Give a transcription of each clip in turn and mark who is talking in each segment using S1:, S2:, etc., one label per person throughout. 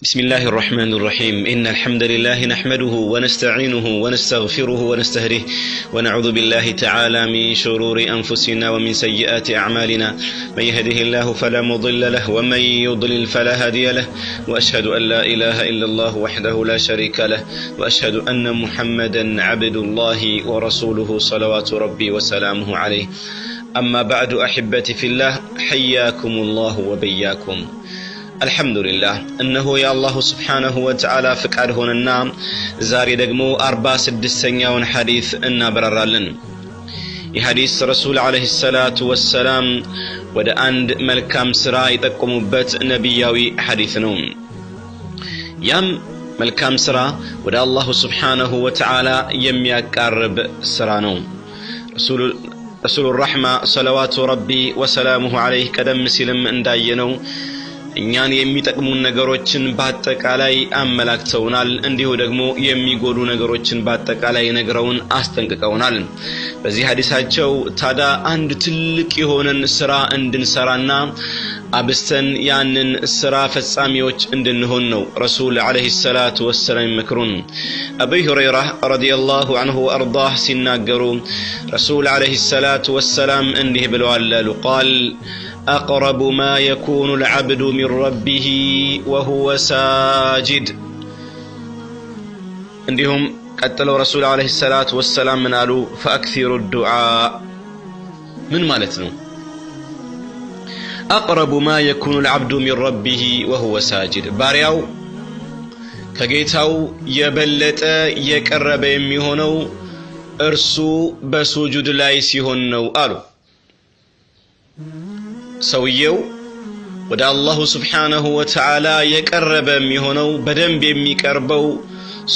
S1: بسم الله الرحمن الرحيم إن الحمد لله نحمده ونستعينه ونستغفره ونستهديه ونعوذ بالله تعالى من شرور أنفسنا ومن سيئات أعمالنا من يهده الله فلا مضل له ومن يضلل فلا هادي له وأشهد أن لا إله إلا الله وحده لا شريك له وأشهد أن محمدا عبد الله ورسوله صلوات ربي وسلامه عليه أما بعد أحبتي في الله حياكم الله وبياكم الحمد لله انه يا الله سبحانه وتعالى فقد هوننا زاري دغمو 46ኛውን ሐዲስ እናበራራለን የሐዲስ ረሱል አለይሂ ሰላቱ ወሰላም ወደ አንድ መልካም ስራ ይጠቁሙበት ነብያዊ ሐዲስ ነው ያም መልካም ስራ ወደ አላህ Subhanahu Wa Ta'ala የሚያቀርብ ስራ ነው ረሱል الرحمة صلوات ربي وسلامه عليه ቀደም ሲልም እንዳየነው እኛን የሚጠቅሙን ነገሮችን በአጠቃላይ አመላክተውናል እንዲሁ ደግሞ የሚጎዱ ነገሮችን በአጠቃላይ ነግረውን አስጠንቅቀውናል በዚህ ሐዲሳቸው ታዳ አንድ ትልቅ የሆነን ስራ እንድንሰራና አብስተን ያንን ስራ ፈጻሚዎች እንድንሆን ነው ረሱል አለይሂ ሰላቱ ወሰለም መክሩን አቡ ሁረይራ ረዲየላሁ ዐንሁ ወአርዳህ ሲናገሩ ረሱል አለይሂ ሰላቱ ወሰለም እንዲህ ብለዋል ቃል أقرب ما يكون العبد من ربه وهو ساجد عندهم قتلوا رسول عليه الصلاة والسلام من قالوا فأكثروا الدعاء من مالتنا أقرب ما يكون العبد من ربه وهو ساجد بارياو كجيتاو يبلت يقرب يميهونو ارسو بسجود لا يسيهونو قالوا ሰውየው ወደ አላህ Subhanahu Wa Ta'ala የቀረበ የሚሆነው በደንብ የሚቀርበው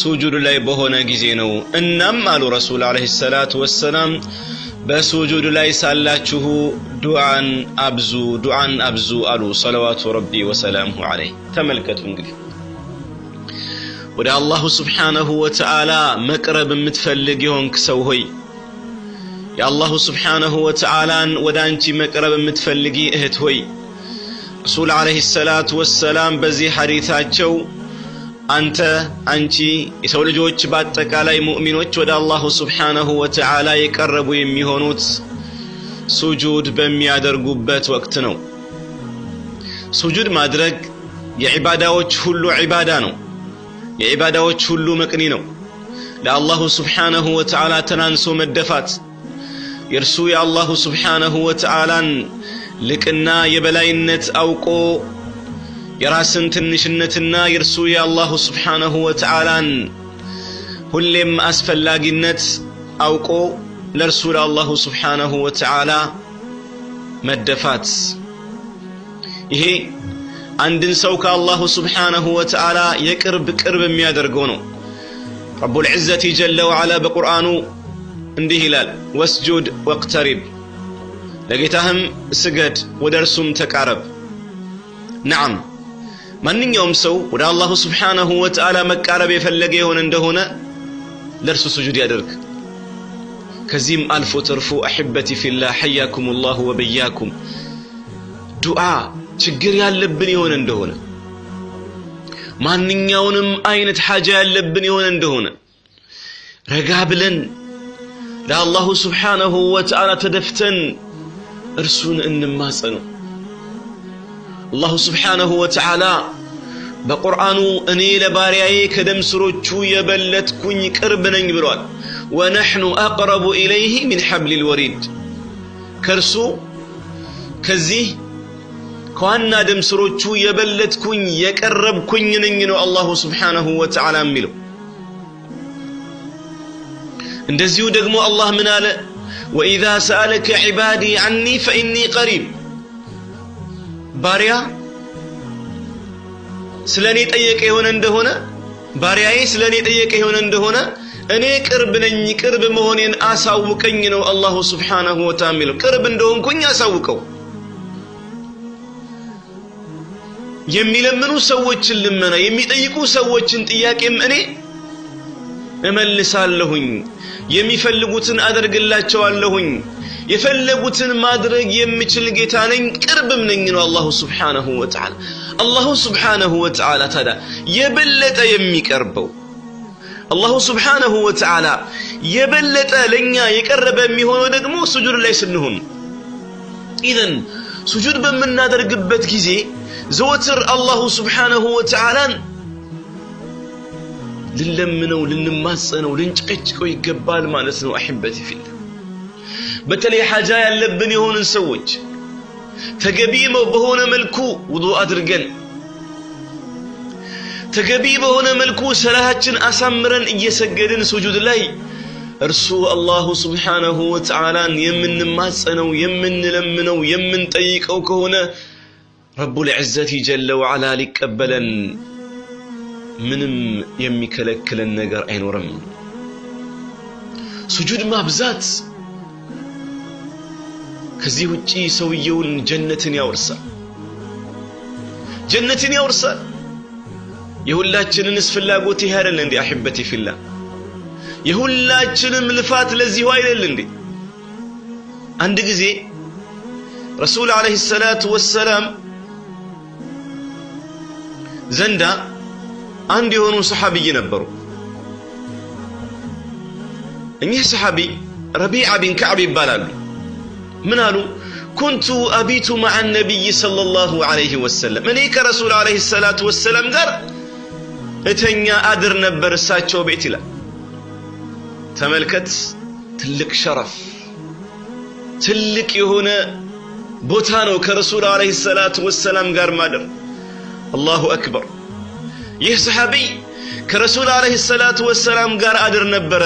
S1: ሱጁድ ላይ በሆነ ጊዜ ነው እናም አሉ ረሱል አለይሂ ሰላቱ ወሰለም በሱጁድ ላይ ሳላችሁ ዱዓን አብዙ አሉ ሰለዋቱ ረቢ ወሰላሙሁ ዐለይሂ ተመልከቱ እንግዲህ ወደ አላህ Subhanahu Wa Ta'ala መቅረብ የምትፈልግ የሆንክ ሰው ሆይ የአላህ Subhanahu Wa Ta'ala ወደ አንቺ መቅረብ የምትፈልጊ እህት ሆይ ረሱል አለይሂ ሰላቱ ወሰለም በዚህ ሐዲሳቸው አንቺ የሰው ልጆች በአጠቃላይ ሙእሚኖች ወደ አላህ Subhanahu Wa Ta'ala የቀረቡ የሚሆኑት ሱጁድ በሚያደርጉበት ወቅት ነው ሱጁድ ማድረግ የዒባዳዎች ሁሉ ዒባዳ ነው የዒባዳዎች ሁሉ መቅኒ ነው ለአላህ Subhanahu Wa Ta'ala ተናንሶ መደፋት የርሱ የአላህ Subhanahu Wa Ta'ala ልቅና የበላይነት አውቆ የራስን ትንሽነትና የርሱ የአላህ Subhanahu Wa Ta'ala ሁሌም አስፈላጊነት አውቆ ለርሱ ለአላህ Subhanahu Wa Ta'ala መደፋት ይሄ አንድን ሰው ከአላህ Subhanahu Wa Ta'ala የቅርብ የሚያደርገው ነው ረቡል ዒዘቲ ጀለ ወዐላ በቁርአኑ እንዲህ ይላል ወስጁድ ወቅተሪብ ለጌታህም ስገድ ወደ እርሱም ተቃረብ ነዓም ማንኛውም ሰው ወደ አላህ Subhanahu Wa Ta'ala መቃረብ የፈለገ ይሆን እንደሆነ ለርሱ ሱጁድ ያደርግ ከዚህም አልፎ ተርፎ አህበቲ ፊላህ حياكم الله وبياكم ዱዓ ችግር ያለብን ይሆን እንደሆነ ማንኛውንም አይነት ሐጃ ያለብን ይሆን እንደሆነ ረጋ ብለን ለአላህ Subhanahu Wa Ta'ala ተደፍተን እርሱን እንማጸነው አላህ Subhanahu Wa Ta'ala በቁርአኑ እኔ ለባሪያዬ ከደም ስሮቹ የበለጥኩኝ ቅርብ ነኝ ብሏል ወነህኑ አቅረቡ ኢለይሂ ሚን ሐብሊል ወሪድ ከርሱ ከዚህ ከዋና ደም ስሮቹ የበለጥኩኝ የቀረብኩኝ ነኝ ነው አላህ Subhanahu Wa Ta'ala የሚለው እንደዚሁ ደግሞ አላህ ምን አለ وإذا سألك عبادي عني فإني قريب ባሪያ ስለኔ ጠየቀ ይሆን እንደሆነ ባሪያዬ ስለኔ ጠየቀ ይሆን እንደሆነ እኔ ቅርብ ነኝ ቅርብ መሆኔን አሳውቀኝ ነው አላህ Subhanahu Wa Ta'ala ቅርብ እንደሆንኩኝ አሳውቀው የሚለምኑ ሰዎችን ልመና የሚጠይቁ ሰዎችን ጥያቄም እኔ እመልሳለሁኝ የሚፈልጉትን አደርግላቸዋለሁኝ የፈለጉትን ማድረግ የምችል ጌታ ነኝ ቅርብም ነኝ ነው አላህ Subhanahu Wa Ta'ala الله سبحانه وتعالى تدا يبلت يميقربو الله سبحانه وتعالى يبلت لنيا يقرب የሚሆነው ደግሞ سجود ላይ ስንሆን اذا سجود በምናደርግበት ጊዜ ዘወትር الله سبحانه وتعالى ልለምነው ልንማጸነው ልንጨቀጭቀው ይገባል ማለት ነው احبتي في الله በተለይ ሐጃ ያለብን የሆነን ሰዎች ተገቢ በሆነ መልኩ ውዱእ አድርገን ተገቢ በሆነ መልኩ ሰላታችን አሳምረን እየሰገድን سجود ላይ እርሱ አላሁ Subhanahu Wa Ta'ala የምንማጸነው የምንለምነው የምንጠይቀው ከሆነ ረቡል ዒዘቲ ጀለ ወዐላ ሊቀበለን ምንም የሚከለክለን ነገር አይኖርም سجود ማብዛት ከዚህ ውጪ ሰውየውን ጀነትን ያወርሳል የሁላችንንስ ፍላጎት ይሄ አይደል እንዴ አህበቲ ፊላህ የሁላችንም ልፋት ለዚህ አይደል እንዴ አንድ ጊዜ ረሱል አለይሂ ሰላቱ ወሰለም ዘንዳ አንድ የሆኑ ሰሃቢይ ነበሩ እኚህ ሰሃቢ ረቢዓ ቢን ከዕብ ይባላሉ ምን አሉ كنت أبيت مع النبي صلى الله عليه وسلم እኔ ከረሱል አለይሂ ሰላቱ ወሰለም ጋር እተኛ አድር ነበር እሳቸው ቤት ይላል ተመልከት ትልቅ ሸረፍ ትልቅ የሆነ ቦታ ነው ከረሱል አለይሂ ሰላቱ ወሰለም ጋር ማደር አላሁ አክበር ይህ ሰሃቢ ከረሱል አለይሂ ሰላቱ ወሰለም ጋር አድር ነበር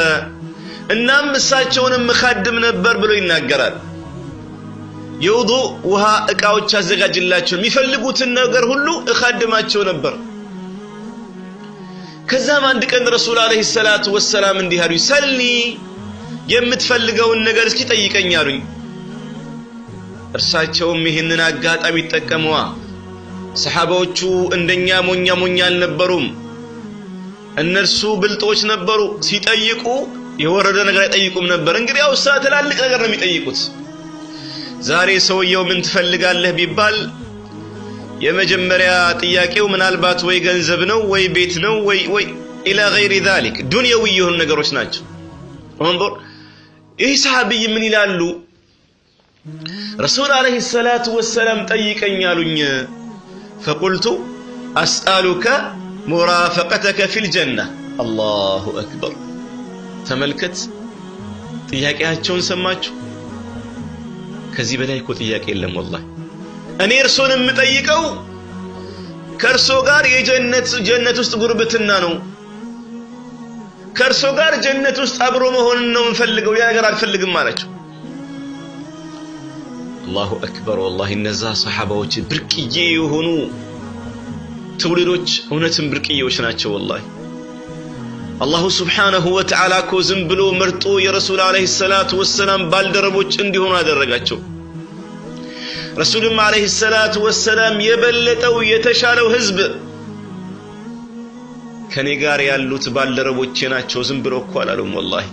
S1: እናም እሳቸውንም መኻድም ነበር ብሎ ይናገራል የውዱእ ውሃ እቃዎች አዘጋጅላቸው የሚፈልጉትን ነገር ሁሉ እኻድማቸው ነበር ከዛም አንድ ቀን ረሱል አለይሂ ሰላቱ ወሰለም እንዲህ አሉኝ ሰልኒ የምትፈልገውን ነገር እስኪ ጠይቀኝ አሉኝ እርሳቸውም ይህንን አጋጣሚ ተጠቀመዋ ሰሃባዎቹ እንደኛ ሞኛ አልነበሩም እነርሱ ብልጦች ነበሩ ሲጠይቁ የወረደ ነገር አይጠይቁም ነበር እንግዲህ ያው ትላልቅ ነገር ነው የሚጠይቁት ዛሬ ሰውየው ምን ትፈልጋለህ ቢባል የመጀመሪያ ጥያቄው ምናልባት ወይ ገንዘብ ነው ወይ ቤት ነው ወይ ኢላ غير ذلك ዱንያዊ የሆኑ ነገሮች ናቸው ወንበር ይህ ሰሃቢይ ምን ይላሉ ረሱል አለይሂ ሰላቱ ወሰለም ጠይቀኝ አሉኝ فقلت اسالك مرافقتك في الجنه الله اكبر ተመልከት ጥያቄያቸውን ሰማችሁ ከዚህ በላይ እኮ ጥያቄ የለም والله እኔ እርሶን የምጠይቀው ከርሶ ጋር ጀነት ውስጥ ጉርብትና ነው ከርሶ ጋር ጀነት ውስጥ አብሮ መሆን ነው እንፈልገው ያ ነገር አልፈልግም አላቸው አላሁ አክበር والله እነዛ ሰሃባዎች ብርቅዬ የሆኑ ትውልዶች እውነትም ብርቅዬዎች ናቸው والله አላሁ Subhanahu Wa Ta'ala እኮ ዝም ብሎ መርጦ የረሱል አለይሂ ሰላቱ ወሰለም ባልደረቦች እንዲሆኑ አደረጋቸው ረሱልም አለይሂ ሰላቱ ወሰለም የበለጠው የተሻለው ህዝብ ከኔ ጋር ያሉት ባልደረቦቼ ናቸው ዝም ብሎ እኮ አላሉም والله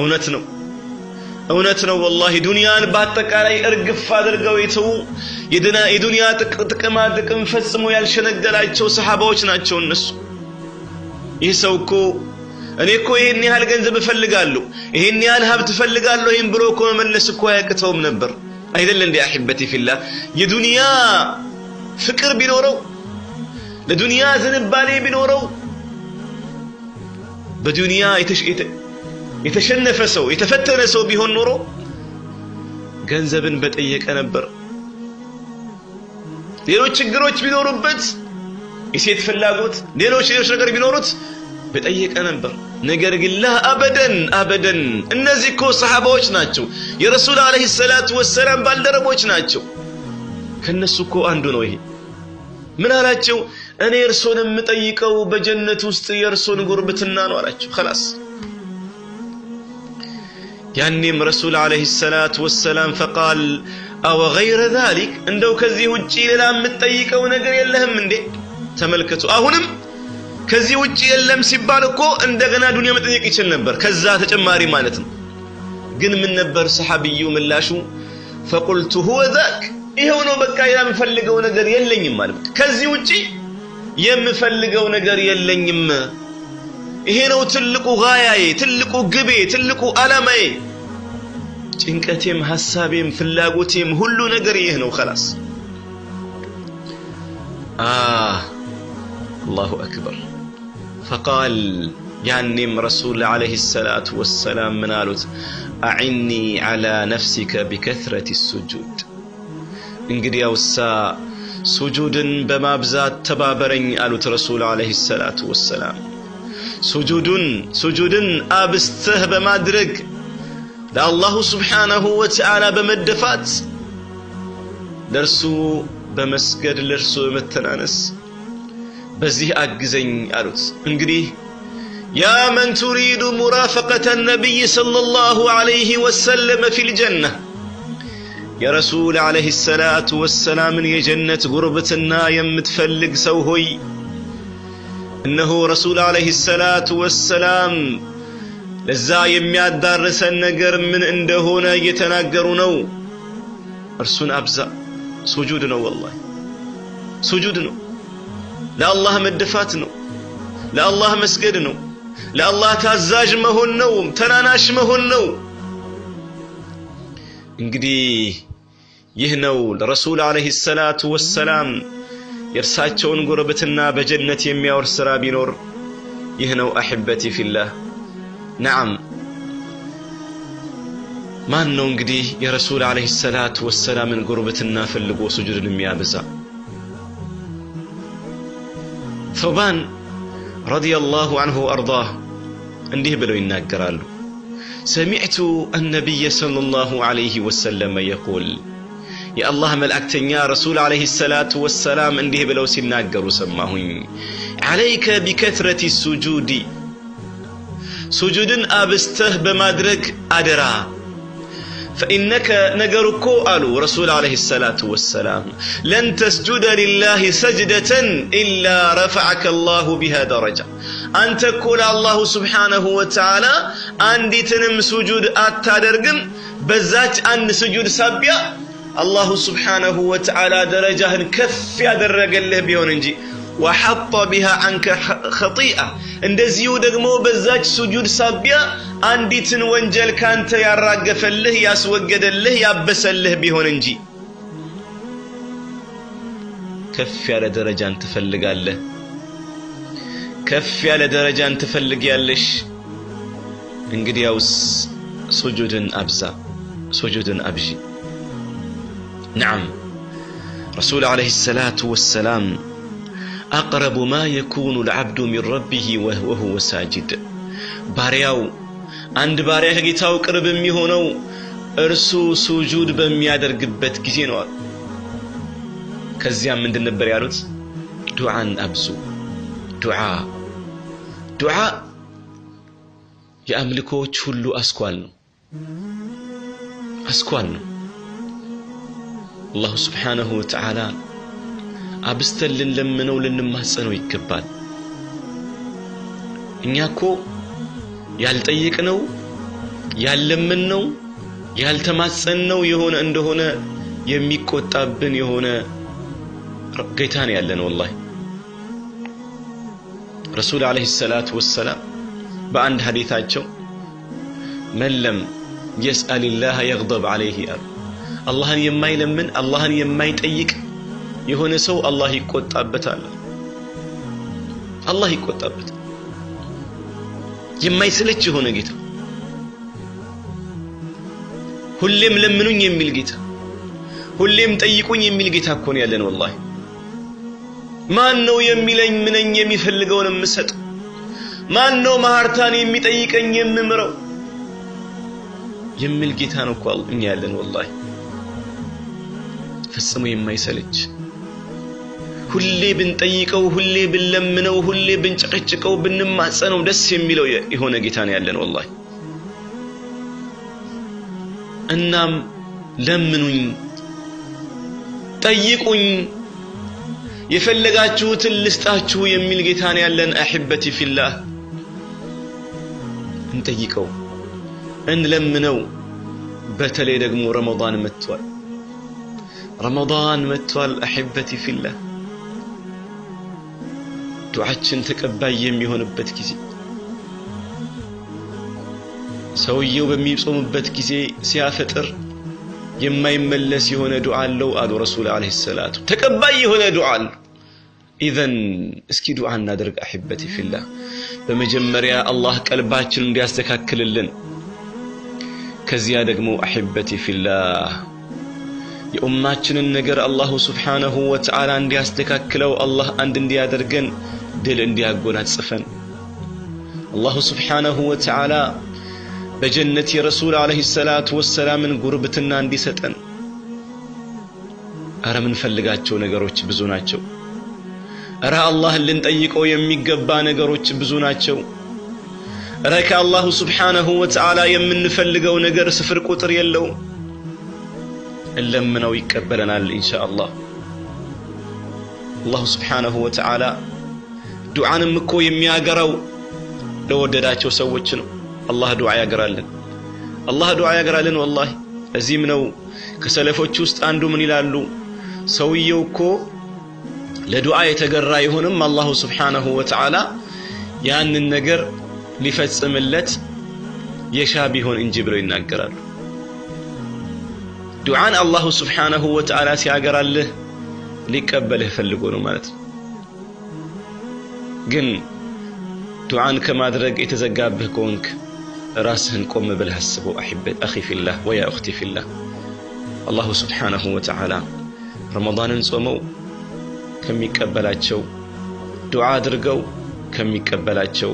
S1: እውነት ነው والله ዱንያን በአጠቃላይ እርግፍ አድርገው የተው የዱንያ ጥቅም ፈጽሞ ያልሸነገላቸው ሰሃባዎች ናቸው እነሱ ይህ ሰው እኮ እኔ እኮ ይሄን ያህል ገንዘብ እፈልጋለሁ ይሄን ያህል ሀብት እፈልጋለሁ ይሄን ብሎ እኮ መመለስ እኮ ያቅተውም ነበር አይደል እንዴ አህበቲ ፊላህ የዱንያ ፍቅር ቢኖረው ለዱንያ ዝንባሌ ቢኖረው በዱንያ የተሸነፈ ሰው የተፈተነ ሰው ቢሆን ኖሮ ገንዘብን በጠየቀ ነበር ሌሎች ችግሮች ቢኖሩበት የሴት ፍላጎት ሌሎች ነገር ቢኖሩት በጠየቀ ነበር ነገር ግን ላ አበደን እነዚህ እኮ ሰሃባዎች ናቸው የረሱል አለይሂ ሰላቱ ወሰለም ባልደረቦች ናቸው ከነሱ እኮ አንዱ ነው ይሄ ምን አላቸው እኔ እርሶን የምጠይቀው በጀነት ውስጥ የእርሶን ጉርብትና ነው አላቸው خلاص ያኔም ረሱል አለይሂ ሰላቱ ወሰለም فقال او غير ذلك እንደው ከዚህ ውጪ ሌላ የምትጠይቀው ነገር የለህም እንዴ ተመልከቱ አሁንም ከዚህ ውጪ የለም ሲባል እኮ እንደገና ዱንያ መጠየቅ ይችል ነበር ከዛ ተጨማሪ ማለት ነው ግን ምን ነበር ሰሃቢዩ ምላሹ فقلت هو ذاك ይሄው ነው በቃ የምፈልገው ነገር የለኝም ማለት ከዚህ ውጪ የምፈልገው ነገር የለኝም ይሄ ነው ትልቁ ጋያዬ ትልቁ ግቤ ትልቁ ዓላማዬ ጭንቀቴም ሐሳቤም ፍላጎቴም ሁሉ ነገር ይሄ ነው خلاص الله أكبر فقال يانم رسول عليه الصلاة والسلام من قالت أعني على نفسك بكثرة السجود انقدي أوسا سجود بمابزات تبابرين قالت رسول عليه الصلاة والسلام سجود أبسته بمادرق لله سبحانه وتعالى بمدفات درسو بمسجد لرسو متنانس بزيه أجزين قالت انقدي يا من تريد مرافقة النبي صلى الله عليه وسلم في الجنة يا رسول عليه الصلاة والسلام يا جنة غربتنا يمتفلق سوهي إنه رسول عليه الصلاة والسلام لذا يمياد دارس النقر من عنده هنا يتناقرونه أرسون أبزا سجودنا والله سجودنا لا الله مدفاتنا لا الله مسجدنا لا الله تعزاج مهون نوم تناناش مهون نوم انقدي يهنو الرسول عليه الصلاة والسلام يرساتشون قربتنا بجنة يميور سرابي نور يهنو أحبتي في الله نعم ما انو انقدي يا رسول عليه الصلاة والسلام من قربتنا فلقوا سجود الميابزا ثوبان رضي الله عنه وأرضاه عنده بلو يناقرالو سمعت النبي صلى الله عليه وسلم يقول يا الله ملأكتن يا رسول عليه الصلاة والسلام عنده بلو سيناقروا سماهن عليك بكثرة السجود سجود أبسته بمادرك أدرا فإنك نقركو قالوا رسول عليه الصلاة والسلام لن تسجد لله سجدة إلا رفعك الله بها درجة أن تقول الله سبحانه وتعالى عندي تنم سجود أتادرقن بزاج أن سجود سابيا الله سبحانه وتعالى درجة كف يدرق الله بيوننجي وحط بها عنك خطيئة اندزيو دقمو بزاج سجود سابيا عنديتن وانجل كانت يراقف الله ياسوقد الله يابس الله بيهوننجي كف على درجة انت فلق الله كف على درجة انت فلق يالش انقد يوس سجود أبزا سجود أبجي نعم رسول عليه الصلاة والسلام أقرب ما يكون العبد من ربه وهو ساجد بارياو عند باريا جيتاو قرب ميهونو ارسو سجود بميادرغبت غزي ነው ከዚያም ምንድን ነበር ያሉት ዱዓን አብዙ ዱዓ የአምልኮች ሁሉ አስኳል ነው አላህ Subhanahu Wa Ta'ala አብስተልን ለምነው ልንማጸነው ይገባል እኛኮ ያልጠየቅነው ያለምነው ያልተማጸነው የሆነ እንደሆነ የሚቆጣብን የሆነ ጌታን ያለን والله رسول عليه الصلاة والسلام በአንድ ሐዲታቸው መለም يسأل الله يغضب عليه አላህን የማይለምን አላህን የማይጠይቅ የሆነ ሰው አላህ ይቆጣበታል አላህ ይቆጣበታል የማይሰለች የሆነ ጌታ ሁሌም ለምኑኝ የሚል ጌታ ሁሌም ጠይቁኝ የሚል ጌታ እኮ ነው ያለን والله ማን ነው የሚለኝ ምንኝ የሚፈልገውን መስጠት ማን ነው ማህርታን የሚጠይቀኝ የምምረው የሚል ጌታ ነው እኮ እኛ ያለን والله ፈጽሞ የማይሰለች ሁሌ ብንጠይቀው ሁሌ ብንለምነው ሁሌ ብንጨቀጭቀው ብንማጸነው ደስ የሚለው የሆነ ጌታ ነው ያለን والله እናም ለምኑኝ ጠይቁኝ የፈለጋችሁትን ልስጣችሁ የሚል ጌታ ነው ያለን احبتي في الله እንጠይቀው እንለምነው በተለይ ደግሞ ረመዳን መጥቷል ረመዳን መጥቷል አህበቲ ፊላህ ዱዓችን ተቀባይ የሚሆንበት ጊዜ ሰውየው በሚጾምበት ጊዜ ሲያፈጥር የማይመለስ የሆነ ዱዓ አለው አሉ ረሱል አለይሂ ሰላቱ ተቀባይ የሆነ ዱዓ አለው ኢዘን እስኪ ዱዓ እናድርግ አህበቲ ፊላህ በመጀመሪያ አላህ ቀልባችንን እንዲያስተካክልልን ከዚያ ደግሞ አህበቲ ፊላህ የኡማችንን ነገር አላሁ ሱብሓነሁ ወተዓላ እንዲያስተካክለው አላህ አንድ እንዲያደርገን ድል እንዲያጎናጽፈን አላሁ ሱብሓነሁ ወተዓላ በጀነት የረሱል አለይሂ ሰላቱ ወሰላምን ጉርብትና እንዲሰጠን አረ ምን ፈልጋቸው ነገሮች ብዙ ናቸው አረ አላህን ልንጠይቀው የሚገባ ነገሮች ብዙ ናቸው አረ ከአላሁ ሱብሓነሁ ወተዓላ የምንፈልገው ነገር ስፍር ቁጥር የለውም እለምነው ይቀበለናል ኢንሻአላህ አላሁ ሱብሓነሁ ወተዓላ ዱዓንም እኮ የሚያገራው ለወደዳቸው ሰዎች ነው አላህ ዱዓ ያገራልን ወላሂ እዚህም ነው ከሰለፎች ውስጥ አንዱ ምን ይላሉ ሰውየው እኮ ለዱዓ የተገራ ይሁንም አላሁ ሱብሓነሁ ወተዓላ ያንን ነገር ሊፈጽምለት የሻ ቢሆን እንጂ ብለው ይናገራሉ ዱዓን አላሁ ሱብሓነሁ ወተዓላ ሲያገራልህ ሊቀበልህ ፈልጎ ነው ማለት ነው ግን ዱዓን ከማድረግ የተዘጋብህ ከሆንክ ራስህን ቆም ብለህ አስበው አህበት አኺ ፊላህ ወያ እኽቲ ፊላህ አላሁ ሱብሓነሁ ወተዓላ ረመዳንን ጾመው ከሚቀበላቸው ዱዓ አድርገው ከሚቀበላቸው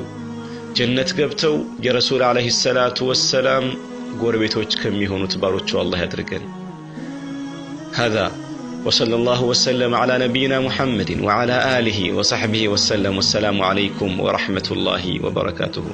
S1: ጀነት ገብተው የረሱል አለይሂ ሰላቱ ወሰላም ጎረቤቶች ከሚሆኑት ባሮቹ አላህ ያድርገን هذا وصلى الله وسلم على نبينا محمد وعلى آله وصحبه وسلم والسلام عليكم ورحمة الله وبركاته